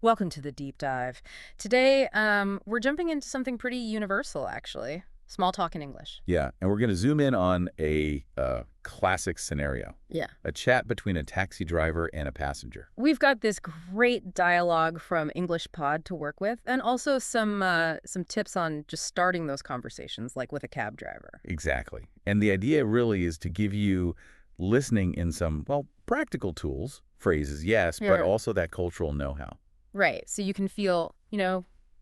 Welcome to the deep dive. Today, we're jumping into something pretty universal, actually. Small talk in English. Yeah, and we're going to zoom in on a classic scenario, Yeah. a chat between a taxi driver and a passenger. We've got this great dialogue from EnglishPod to work with, and also some tips on just starting those conversations, like with a cab driver. Exactly. And the idea really is to give you listening in some, well, practical tools, phrases, yes, but Yeah. also that cultural know-how. Right. So you can feel,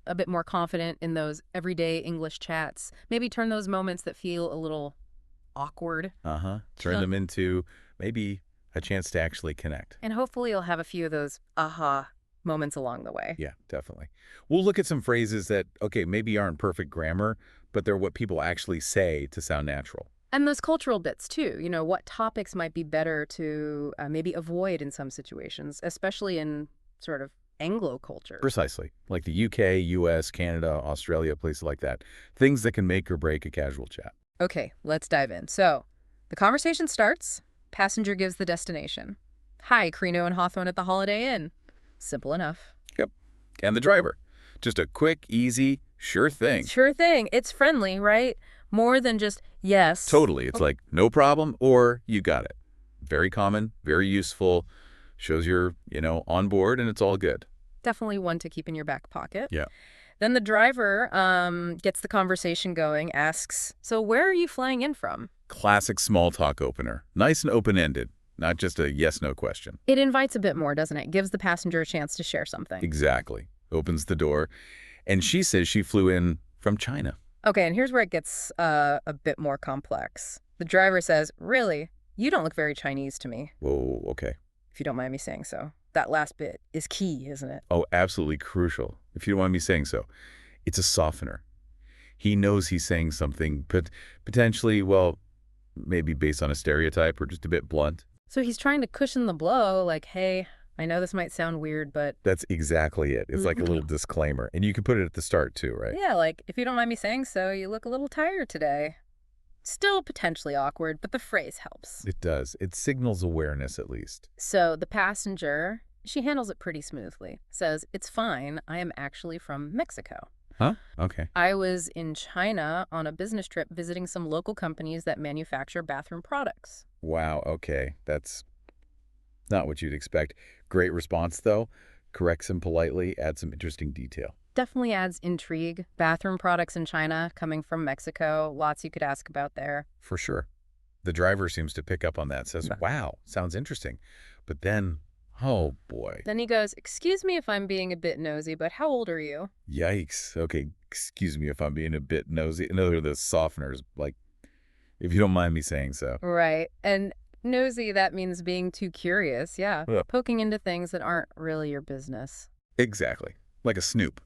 a bit more confident in those everyday English chats. Maybe turn those moments that feel a little awkward. Turn them into maybe a chance to actually connect. And hopefully you'll have a few of those aha moments along the way. Yeah, definitely. We'll look at some phrases that, okay, maybe aren't perfect grammar, but they're what people actually say to sound natural. And those cultural bits, too. What topics might be better to maybe avoid in some situations, especially in sort of Anglo culture. Precisely. Like the UK, US, Canada, Australia, places like that. Things that can make or break a casual chat. Okay, let's dive in. So the conversation starts. Passenger gives the destination. Hi, Crino and Hawthorne at the Holiday Inn. Simple enough. Yep. And the driver. Just a quick, easy, sure thing. Sure thing. It's friendly, right? More than just yes. Totally. It's like, no problem, or you got it. Very common, very useful, shows you're, on board, and it's all good. Definitely one to keep in your back pocket. Yeah. Then the driver gets the conversation going, asks, so where are you flying in from? Classic small talk opener. Nice and open-ended, not just a yes-no question. It invites a bit more, doesn't it? Gives the passenger a chance to share something. Exactly. Opens the door, and she says she flew in from China. Okay, and here's where it gets a bit more complex. The driver says, really? You don't look very Chinese to me, Whoa, okay. if you don't mind me saying so. That last bit is key, isn't it? Oh, absolutely crucial, if you don't mind me saying so. It's a softener. He knows he's saying something, but potentially, well, maybe based on a stereotype or just a bit blunt. So he's trying to cushion the blow, like, hey, I know this might sound weird, but That's exactly it. It's like a little disclaimer. And you can put it at the start, too, right? yeah, like, if you don't mind me saying so, you look a little tired today. Still potentially awkward, but the phrase helps. It does. It signals awareness, at least. So the passenger, she handles it pretty smoothly. Says, it's fine, I am actually from Mexico. Huh? Okay. I was in China on a business trip visiting some local companies that manufacture bathroom products. Wow, okay. That's not what you'd expect. Great response, though. Corrects him politely, adds some interesting detail. Definitely adds intrigue. Bathroom products in China coming from Mexico. Lots you could ask about there. For sure. The driver seems to pick up on that, says, wow, sounds interesting. But then, oh boy. Then he goes, excuse me if I'm being a bit nosy, but how old are you? Yikes. Okay, excuse me if I'm being a bit nosy. Another of the softeners, like, if you don't mind me saying so. Right. And nosy, that means being too curious. Yeah. Yeah. Poking into things that aren't really your business. Exactly. Like a snoop.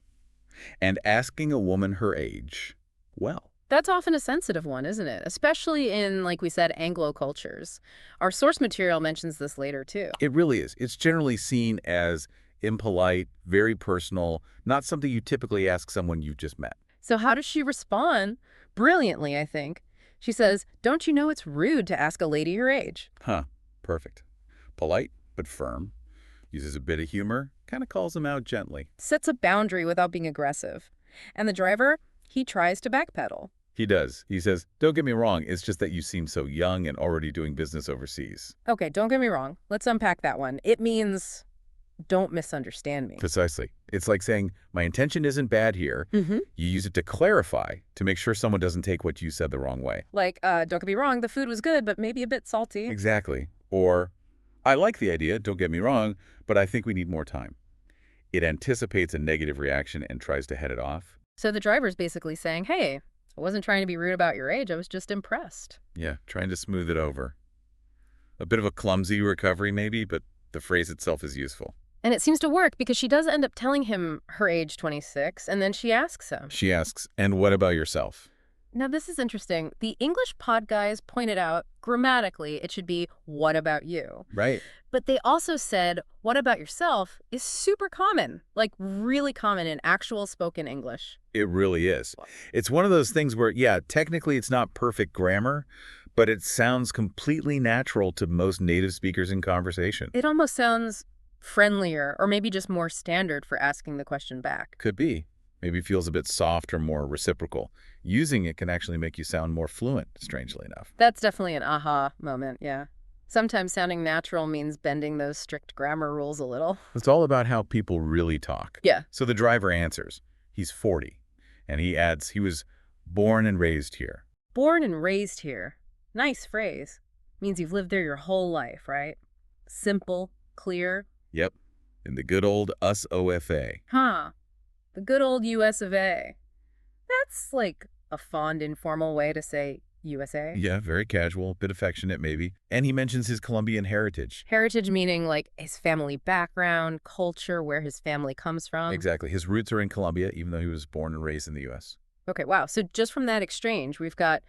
And asking a woman her age, well, That's often a sensitive one, isn't it? Especially in, like we said, Anglo cultures. Our source material mentions this later, too. it really is. It's generally seen as impolite, very personal, not something you typically ask someone you've just met. So how does she respond? Brilliantly, I think. She says, don't you know it's rude to ask a lady her age? Huh, perfect. Polite, but firm. Uses a bit of humor, kind of calls them out gently. Sets a boundary without being aggressive. And the driver, he tries to backpedal. He does. He says, don't get me wrong, it's just that you seem so young and already doing business overseas. Okay, don't get me wrong. Let's unpack that one. It means don't misunderstand me. Precisely. It's like saying, my intention isn't bad here. Mm-hmm. You use it to clarify, to make sure someone doesn't take what you said the wrong way. Like, don't get me wrong, the food was good, but maybe a bit salty. Exactly. Or, I like the idea, don't get me wrong, but I think we need more time. It anticipates a negative reaction and tries to head it off. So the driver's basically saying, hey, I wasn't trying to be rude about your age, I was just impressed. Yeah, trying to smooth it over. A bit of a clumsy recovery maybe, but the phrase itself is useful. And it seems to work because she does end up telling him her age 26, and then she asks him. She asks, and what about yourself? Now, this is interesting. The English pod guys pointed out, grammatically, it should be, what about you? Right. But they also said, what about yourself is super common, like really common in actual spoken English. It really is. It's one of those things where, yeah, technically it's not perfect grammar, but it sounds completely natural to most native speakers in conversation. It almost sounds friendlier, or maybe just more standard for asking the question back. Could be. Maybe it feels a bit soft or more reciprocal. Using it can actually make you sound more fluent, strangely enough. That's definitely an aha moment, yeah. Sometimes sounding natural means bending those strict grammar rules a little. It's all about how people really talk. Yeah. So the driver answers. He's 40. And he adds, he was born and raised here. Born and raised here. Nice phrase. Means you've lived there your whole life, right? Simple, clear. Yep. In the good old USOFA. Huh. The good old US of A. That's like a fond, informal way to say USA. Yeah, very casual, bit affectionate maybe. And he mentions his Colombian heritage. Heritage meaning like his family background, culture, where his family comes from. Exactly. His roots are in Colombia, even though he was born and raised in the U.S. Okay, wow. So just from that exchange, we've got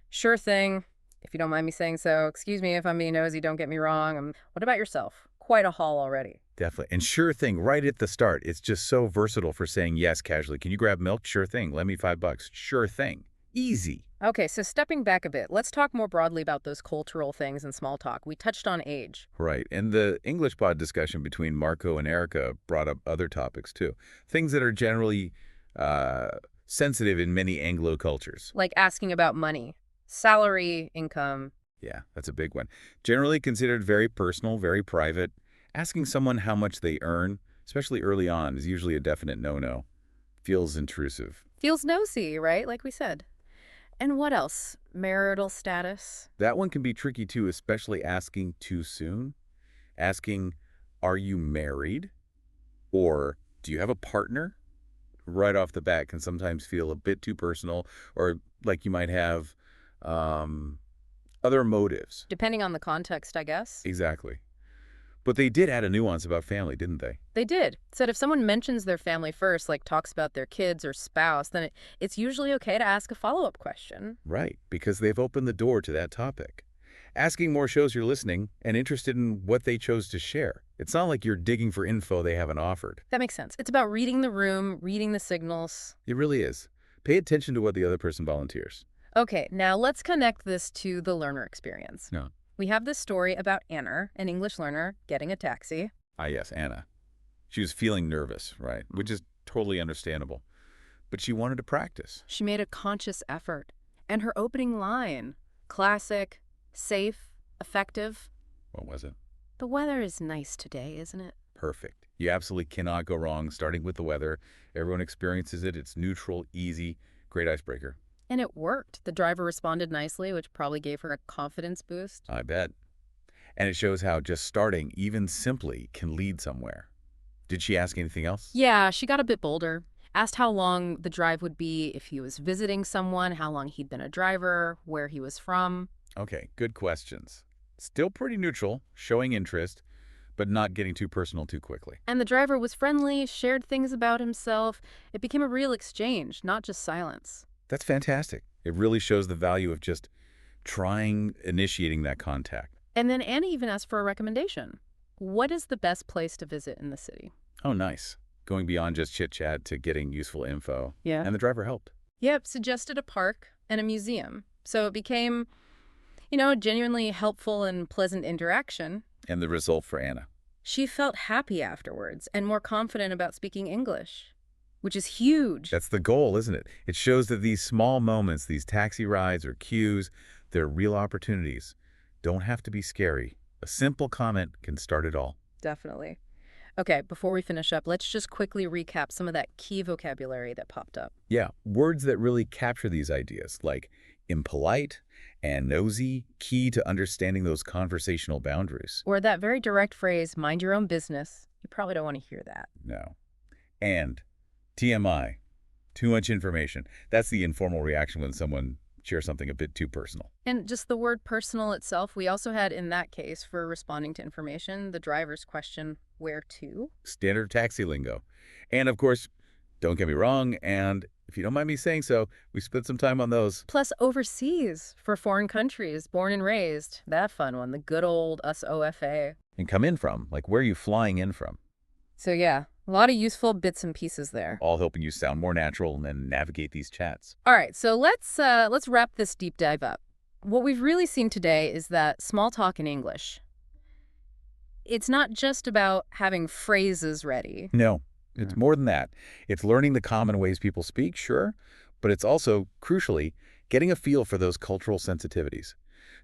sure thing, if you don't mind me saying so. Excuse me if I'm being nosy, don't get me wrong. What about yourself? Quite a haul already. Definitely. And sure thing, right at the start. It's just so versatile for saying yes casually. Can you grab milk? Sure thing. Lend me $5. Sure thing. Easy. Okay, so stepping back a bit, let's talk more broadly about those cultural things in small talk. We touched on age. Right. And the EnglishPod discussion between Marco and Erica brought up other topics too. Things that are generally sensitive in many Anglo cultures. Like asking about money, salary, income. Yeah, that's a big one. Generally considered very personal, very private. Asking someone how much they earn, especially early on, is usually a definite no-no. Feels intrusive. Feels nosy, right? Like we said. And what else? Marital status? That one can be tricky too, especially asking too soon. Asking, are you married? Or do you have a partner? Right off the bat can sometimes feel a bit too personal, or like you might have other motives. Depending on the context, I guess. Exactly. But they did add a nuance about family, didn't they? They did. Said if someone mentions their family first, like talks about their kids or spouse, then it's usually okay to ask a follow-up question. Right, because they've opened the door to that topic. Asking more shows you're listening and interested in what they chose to share. It's not like you're digging for info they haven't offered. That makes sense. It's about reading the room, reading the signals. It really is. Pay attention to what the other person volunteers. Okay, now let's connect this to the learner experience. No. We have this story about Anna, an English learner, getting a taxi. Ah, yes, Anna. She was feeling nervous, right? Which is totally understandable. But she wanted to practice. She made a conscious effort. And her opening line, classic, safe, effective. What was it? The weather is nice today, isn't it? Perfect. You absolutely cannot go wrong starting with the weather. Everyone experiences it. It's neutral, easy, great icebreaker. And it worked. The driver responded nicely, which probably gave her a confidence boost. I bet. And it shows how just starting, even simply, can lead somewhere. Did she ask anything else? Yeah, she got a bit bolder. Asked how long the drive would be, if he was visiting someone, how long he'd been a driver, where he was from. Okay, good questions. Still pretty neutral, showing interest, but not getting too personal too quickly. And the driver was friendly, shared things about himself. It became a real exchange, not just silence. That's fantastic. It really shows the value of just initiating that contact. And then Annie even asked for a recommendation. What is the best place to visit in the city? Oh, nice. Going beyond just chit-chat to getting useful info. Yeah. And the driver helped. Yep, suggested a park and a museum. So it became, a genuinely helpful and pleasant interaction. And the result for Anna? She felt happy afterwards and more confident about speaking English, which is huge. That's the goal, isn't it? It shows that these small moments, these taxi rides or queues, they're real opportunities. Don't have to be scary. A simple comment can start it all. Definitely. Okay, before we finish up, let's just quickly recap some of that key vocabulary that popped up. Yeah, words that really capture these ideas, like impolite and nosy, key to understanding those conversational boundaries. Or that very direct phrase, mind your own business. You probably don't want to hear that. No. And TMI, too much information. That's the informal reaction when someone shares something a bit too personal. And just the word personal itself, we also had in that case for responding to information, the driver's question, where to? Standard taxi lingo. And of course, don't get me wrong, and if you don't mind me saying so, we spent some time on those. Plus overseas for foreign countries, born and raised. That fun one, the good old USOFA. And come in from, like where are you flying in from? So yeah, a lot of useful bits and pieces there. All helping you sound more natural and then navigate these chats. All right, so let's wrap this deep dive up. What we've really seen today is that small talk in English, it's not just about having phrases ready. No, it's Mm. more than that. It's learning the common ways people speak, sure, but it's also, crucially, getting a feel for those cultural sensitivities,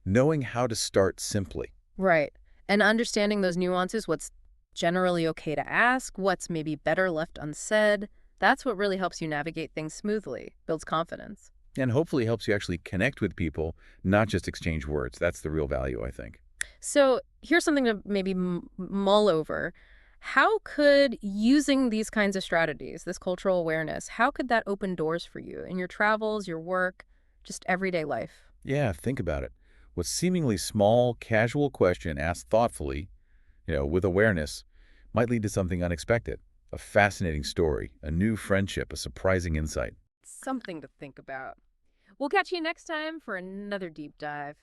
knowing how to start simply. Right. And understanding those nuances, what's generally okay to ask, what's maybe better left unsaid, that's what really helps you navigate things smoothly, builds confidence. And hopefully helps you actually connect with people, not just exchange words. That's the real value, I think. So here's something to maybe mull over. How could using these kinds of strategies, this cultural awareness, how could that open doors for you in your travels, your work, just everyday life? Yeah, think about it. What seemingly small, casual question asked thoughtfully, with awareness, might lead to something unexpected. A fascinating story, a new friendship, a surprising insight. Something to think about. We'll catch you next time for another deep dive.